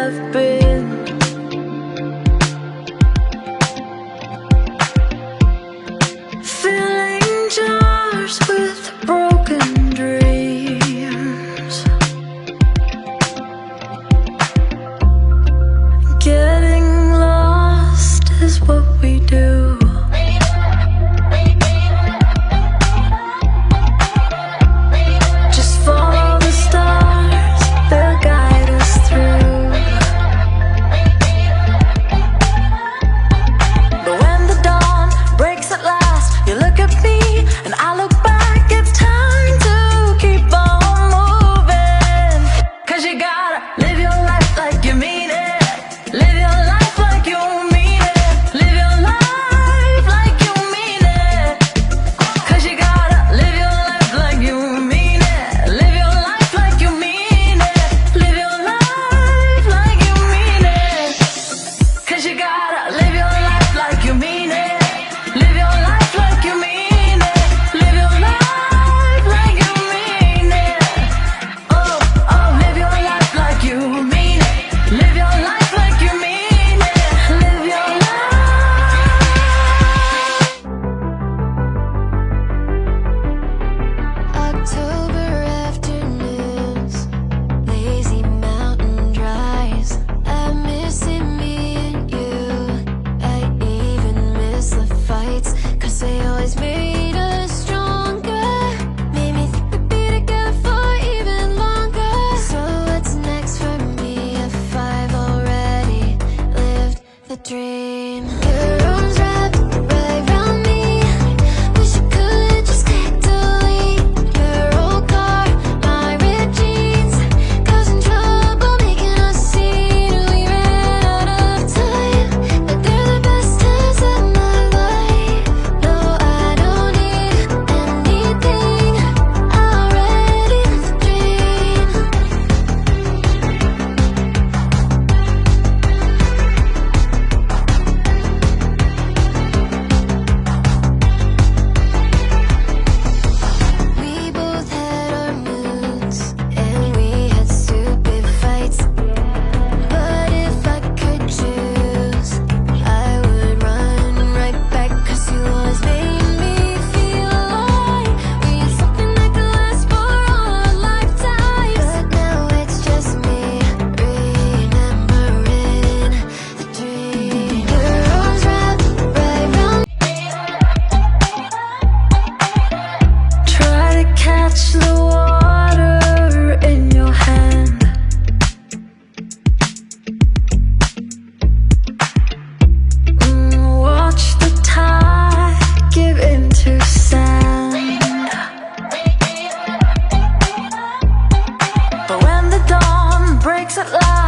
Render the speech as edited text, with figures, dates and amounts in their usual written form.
have been. Filling jars with broken dreams. Getting lost is what we do. Just follow the stars, they'll guide us through. But when the dawn breaks at last, you look at me and I look back. It's time to keep on moving. 'Cause you gotta live your life like you mean it. Live your life like you mean it. Live your life like you mean it. 'Cause you gotta live your life like you mean it. Live your life like you mean it. Live your life like you mean it. 'Cause you gotta live your life like you mean it. Live your life like you mean it. Live your life like you mean it. Oh, oh, live your life like you mean it. Live your life like you mean it. Live your life. October afternoons, lazy mountain drives. I'm missing me and you. I even miss the fights, 'cause they always made us stronger. Made me think we'd be together for even longer. So what's next for me if I've already lived the dream? Your arms wrapped right around me. Wish I could just get to leave. Your old car, my ripped jeans, causing trouble, making us see we ran out of time. But they're the best times of my life. No, I don't need anything. I already lived the dream. We both had our moods, and we had stupid fights. But if I could choose, I would run right back, 'cause you always made me feel like we had something that could last for all our lifetimes. But now it's just me remembering the dream. Your arms wrapped right around me. Try to catch the water in your hand. Watch the tide give into sand. But when the dawn breaks at last,